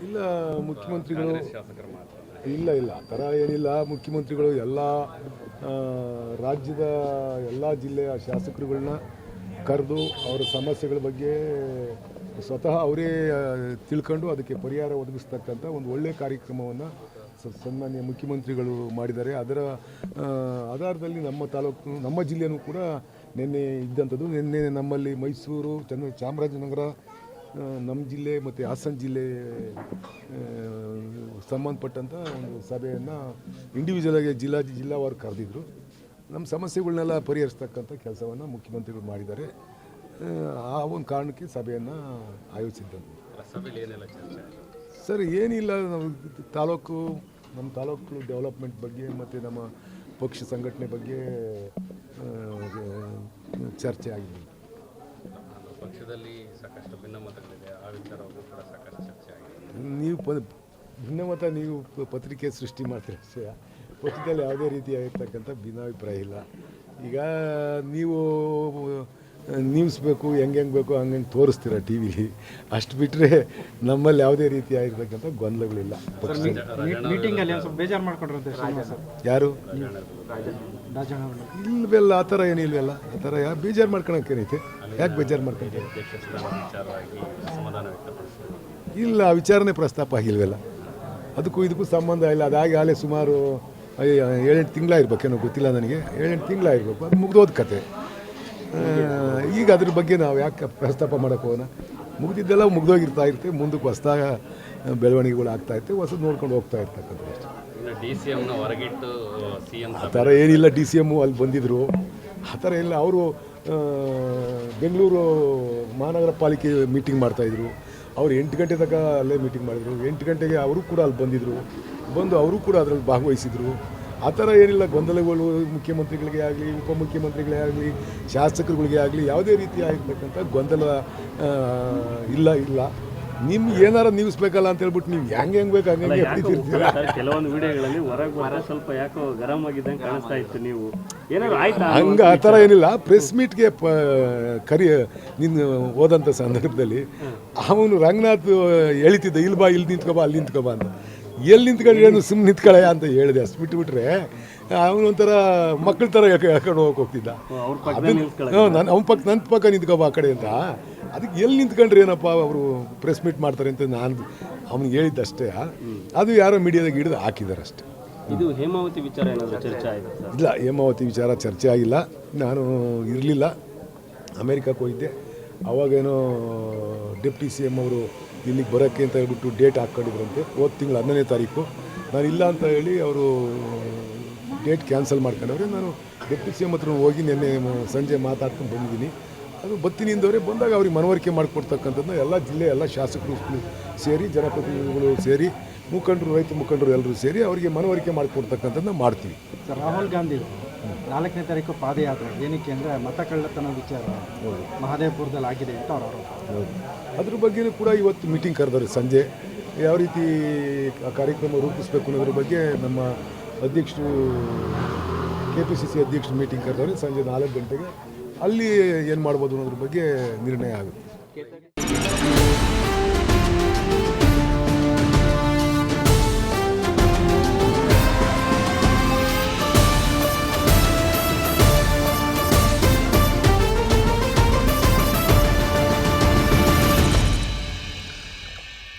ಇಲ್ಲ ಮುಖ್ಯಮಂತ್ರಿಗಳು ಇಲ್ಲ ಆ ಥರ ಏನಿಲ್ಲ. ಮುಖ್ಯಮಂತ್ರಿಗಳು ಎಲ್ಲ ರಾಜ್ಯದ ಎಲ್ಲ ಜಿಲ್ಲೆಯ ಶಾಸಕರುಗಳನ್ನ ಕರೆದು ಅವರ ಸಮಸ್ಯೆಗಳ ಬಗ್ಗೆ ಸ್ವತಃ ಅವರೇ ತಿಳ್ಕೊಂಡು ಅದಕ್ಕೆ ಪರಿಹಾರ ಒದಗಿಸ್ತಕ್ಕಂಥ ಒಂದು ಒಳ್ಳೆಯ ಕಾರ್ಯಕ್ರಮವನ್ನು ಸನ್ಮಾನ್ಯ ಮುಖ್ಯಮಂತ್ರಿಗಳು ಮಾಡಿದ್ದಾರೆ. ಅದರ ಆಧಾರದಲ್ಲಿ ನಮ್ಮ ತಾಲೂಕು ನಮ್ಮ ಜಿಲ್ಲೆಯೂ ಕೂಡ ನಿನ್ನೆ ಇದ್ದಂಥದ್ದು. ನಿನ್ನೆ ನಮ್ಮಲ್ಲಿ ಮೈಸೂರು, ಚಾಮರಾಜನಗರ, ನಮ್ಮ ಜಿಲ್ಲೆ ಮತ್ತು ಹಾಸನ ಜಿಲ್ಲೆ ಸಂಬಂಧಪಟ್ಟಂಥ ಒಂದು ಸಭೆಯನ್ನು ಇಂಡಿವಿಜುವಲಾಗಿ ಜಿಲ್ಲಾವಾರು ಕರೆದಿದ್ರು. ನಮ್ಮ ಸಮಸ್ಯೆಗಳನ್ನೆಲ್ಲ ಪರಿಹರಿಸ್ತಕ್ಕಂಥ ಕೆಲಸವನ್ನು ಮುಖ್ಯಮಂತ್ರಿಗಳು ಮಾಡಿದ್ದಾರೆ. ಆ ಒಂದು ಕಾರಣಕ್ಕೆ ಸಭೆಯನ್ನು ಆಯೋಜಿಸಿದ್ದಂತೆ. ಸರ್ ಏನಿಲ್ಲ, ನಾವು ನಮ್ಮ ತಾಲೂಕು ಡೆವಲಪ್ಮೆಂಟ್ ಬಗ್ಗೆ ಮತ್ತು ನಮ್ಮ ಪಕ್ಷ ಸಂಘಟನೆ ಬಗ್ಗೆ ಚರ್ಚೆ ಆಗಿದೆ. ಪಕ್ಷದಲ್ಲಿ ಸಾಕಷ್ಟು ಭಿನ್ನಮತಗಳಿದೆ, ಆ ವಿಚಾರವೂ ಕೂಡ ಸಾಕಷ್ಟು ಚರ್ಚೆ ಆಗಿದೆ. ನೀವು ಭಿನ್ನಮತ ನೀವು ಪತ್ರಿಕೆ ಸೃಷ್ಟಿ ಮಾಡ್ತೀರ ಅಷ್ಟೇ. ಪಕ್ಷದಲ್ಲಿ ಯಾವುದೇ ರೀತಿಯಾಗಿರ್ತಕ್ಕಂಥ ಭಿನ್ನಾಭಿಪ್ರಾಯ ಇಲ್ಲ. ಈಗ ನೀವು ನ್ಯೂಸ್ ಬೇಕು, ಹೆಂಗೆ ಬೇಕು ಹಂಗೆ ತೋರಿಸ್ತೀರ ಟಿ ವಿಲಿ, ಅಷ್ಟು ಬಿಟ್ಟರೆ ನಮ್ಮಲ್ಲಿ ಯಾವುದೇ ರೀತಿಯಾಗಿರ್ತಕ್ಕಂಥ ಗೊಂದಲಗಳಿಲ್ಲ. ಮೀಟಿಂಗಲ್ಲಿ ಸ್ವಲ್ಪ ಬೇಜಾರು ಮಾಡ್ಕೊಂಡ್ರಂತೆ ಯಾರು ಇಲ್ವೆಲ್ಲ ಆ ಥರ ಏನಿಲ್ವಲ್ಲ. ಆ ಥರ ಯಾಕೆ ಬೇಜಾರು ಮಾಡ್ಕೊಳಕ್ಕೇನೈತೆ? ಯಾಕೆ ಬೇಜಾರು ಮಾಡ್ಕೊಳ್ತಾರೆ? ಇಲ್ಲ, ಆ ವಿಚಾರನೆ ಪ್ರಸ್ತಾಪ ಆಗಿಲ್ವಲ್ಲ. ಅದಕ್ಕೂ ಇದಕ್ಕೂ ಸಂಬಂಧ ಇಲ್ಲ. ಅದಾಗಿ ಆಲೇ ಸುಮಾರು 7-8 ತಿಂಗಳಾಗಿರ್ಬೇಕೇನೋ, ಗೊತ್ತಿಲ್ಲ ನನಗೆ. 7-8 ತಿಂಗಳಾಗಿರ್ಬೇಕು. ಅದು ಮುಗ್ದೋದ ಕತೆ. ಈಗ ಅದ್ರ ಬಗ್ಗೆ ನಾವು ಯಾಕೆ ಪ್ರಸ್ತಾಪ ಮಾಡೋಕೆ ಹೋಗೋಣ? ಮುಗ್ದಿದ್ದೆಲ್ಲ ಮುಗ್ದೋಗಿರ್ತಾ ಇರ್ತೀವಿ. ಮುಂದಕ್ಕೆ ಹೊಸದಾಗ ಬೆಳವಣಿಗೆಗಳು ಆಗ್ತಾಯಿರ್ತವೆ, ಹೊಸದು ನೋಡ್ಕೊಂಡು ಹೋಗ್ತಾ ಇರ್ತಕ್ಕಂಥದ್ದು ಅಷ್ಟೇ. ಆ ಥರ ಏನಿಲ್ಲ. DCM ಅಲ್ಲಿ ಬಂದಿದ್ದರು, ಆ ಥರ ಇಲ್ಲ. ಅವರು ಬೆಂಗಳೂರು ಮಹಾನಗರ ಪಾಲಿಕೆ ಮೀಟಿಂಗ್ ಮಾಡ್ತಾಯಿದ್ರು. ಅವ್ರು 8 ಗಂಟೆ ತನಕ ಅಲ್ಲೇ ಮೀಟಿಂಗ್ ಮಾಡಿದರು. 8 ಗಂಟೆಗೆ ಅವರು ಕೂಡ ಅಲ್ಲಿ ಬಂದು ಅವರು ಕೂಡ ಅದರಲ್ಲಿ ಭಾಗವಹಿಸಿದರು. ಆ ಥರ ಏನಿಲ್ಲ. ಗೊಂದಲಗಳು ಮುಖ್ಯಮಂತ್ರಿಗಳಿಗೆ ಆಗಲಿ, ಉಪಮುಖ್ಯಮಂತ್ರಿಗಳೇ ಆಗಲಿ, ಶಾಸಕರುಗಳಿಗೆ ಆಗಲಿ ಯಾವುದೇ ರೀತಿಯಾಗಿರ್ತಕ್ಕಂಥ ಗೊಂದಲ ಇಲ್ಲ. ನಿಮ್ಗೆ ಏನಾರ ನಿಲ್ಲಿಸ್ಬೇಕಲ್ಲ ಅಂತ ಹೇಳ್ಬಿಟ್ಟು ನೀವು ಹೆಂಗೆ ಬೇಕು ಹಂಗೆ ಹಿಡಿತಿರ್ತೀರ. ಕೆಲವೊಂದು ವಿಡಿಯೋಗಳಲ್ಲಿ ಹೊರಗೆ ಸ್ವಲ್ಪ ಯಾಕೋ ಗರಂ ಆಗಿದ್ದಂಗೆ ಕಾಣಿಸ್ತಾ ಇತ್ತು. ನೀವು ಏನಾದ್ರು ಆಯ್ತಾ ಹಂಗೆ? ಆ ಥರ ಏನಿಲ್ಲ. ಪ್ರೆಸ್ ಮೀಟ್ಗೆ ನಿನ್ನ ಹೋದಂಥ ಸಂದರ್ಭದಲ್ಲಿ ಅವನು ರಂಗನಾಥ್ ಎಳಿತಿದ್ದ, ಇಲ್ಲಿ ನಿಂತ್ಕೊಬಾ, ಅಲ್ಲಿ ನಿಂತ್ಕೊಬಾ ಅಂತ. ಎಲ್ಲಿ ನಿಂತ್ಕೊಂಡು ಏನು ಸುಮ್ಮನೆ ನಿಂತ್ಕೊಳ್ಳೆ ಅಂತ ಹೇಳಿದೆ. ಅಷ್ಟು ಬಿಟ್ಟುಬಿಟ್ರೆ ಅವನೊಂಥರ ಮಕ್ಕಳ ಥರ ಹೇಳ್ಕೊಂಡು ಹೋಗ್ತಿದ್ದ. ನನ್ನ ಪಕ್ಕ ನಿಂತ್ಕೊಬಾ ಆ ಕಡೆ ಅಂತ. ಅದಕ್ಕೆ ಎಲ್ಲಿ ನಿಂತ್ಕೊಂಡ್ರೆ ಏನಪ್ಪ ಅವರು ಪ್ರೆಸ್ ಮೀಟ್ ಮಾಡ್ತಾರೆ ಅಂತ ನಾನು ಅವ್ನಿಗೆ ಹೇಳಿದ್ದಷ್ಟೇ. ಅದು ಯಾರೋ ಮೀಡಿಯಾದಾಗ ಹಿಡಿದು ಹಾಕಿದ್ದಾರೆ ಅಷ್ಟೇ. ಇದು ಹೇಮಾವತಿ ವಿಚಾರ ಏನಾದರೂ ಚರ್ಚೆ ಆಗಿದೆ? ಇಲ್ಲ, ಹೇಮಾವತಿ ವಿಚಾರ ಚರ್ಚೆ ಆಗಿಲ್ಲ. ನಾನು ಇರಲಿಲ್ಲ, ಅಮೇರಿಕಕ್ಕೆ ಹೋಗಿದ್ದೆ. ಅವಾಗೇನೋ ಡೆಪ್ಟಿ CM ಅವರು ಇಲ್ಲಿಗೆ ಬರೋಕ್ಕೆ ಅಂತ ಹೇಳ್ಬಿಟ್ಟು ಡೇಟ್ ಹಾಕ್ಕೊಂಡಿದ್ರಂತೆ. ಹೋದ ತಿಂಗಳು 11ನೇ ತಾರೀಕು. ನಾನು ಇಲ್ಲ ಅಂತ ಹೇಳಿ ಅವರು ಡೇಟ್ ಕ್ಯಾನ್ಸಲ್ ಮಾಡ್ಕೊಂಡವ್ರೆ. ನಾನು ಡೆಪ್ಟಿ CM ಹತ್ರ ಹೋಗಿ ನಿನ್ನೆ ಸಂಜೆ ಮಾತಾಡ್ಕೊಂಡು ಬಂದಿದ್ದೀನಿ. ಅದು ಬರ್ತೀನಿ ಇಂದವರೇ ಬಂದಾಗ ಅವ್ರಿಗೆ ಮನವರಿಕೆ ಮಾಡಿಕೊಡ್ತಕ್ಕಂಥದ್ದು ಎಲ್ಲ ಜಿಲ್ಲೆ ಎಲ್ಲ ಶಾಸಕರು ಸೇರಿ, ಜನಪ್ರತಿನಿಧಿಗಳು ಸೇರಿ, ಮುಖಂಡರು, ರೈತ ಮುಖಂಡರು ಎಲ್ಲರೂ ಸೇರಿ ಅವರಿಗೆ ಮನವರಿಕೆ ಮಾಡಿಕೊಡ್ತಕ್ಕಂಥದ್ದನ್ನ ಮಾಡ್ತೀವಿ. ಸರ್, ರಾಹುಲ್ ಗಾಂಧಿ 4ನೇ ತಾರೀಕು ಪಾದಯಾತ್ರೆ ಏನಕ್ಕೆ ಅಂದರೆ ಮತ ಕಳ್ಳತನ ವಿಚಾರ ಮಹದೇವಪುರದಲ್ಲಿ ಆಗಿದೆ ಅಂತ ಅವ್ರ ಆರೋಪ. ಅದ್ರ ಬಗ್ಗೆಯೂ ಕೂಡ ಇವತ್ತು ಮೀಟಿಂಗ್ ಕರೆದವ್ರೆ ಸಂಜೆ. ಯಾವ ರೀತಿ ಆ ಕಾರ್ಯಕ್ರಮ ರೂಪಿಸಬೇಕು ಅನ್ನೋದ್ರ ಬಗ್ಗೆ ನಮ್ಮ ಅಧ್ಯಕ್ಷರು KPCC ಅಧ್ಯಕ್ಷರು ಮೀಟಿಂಗ್ ಕರೆದವ್ರೆ ಸಂಜೆ 4 ಗಂಟೆಗೆ. ಅಲ್ಲಿ ಏನು ಮಾಡ್ಬೋದು ಅನ್ನೋದ್ರ ಬಗ್ಗೆ ನಿರ್ಣಯ ಆಗುತ್ತೆ.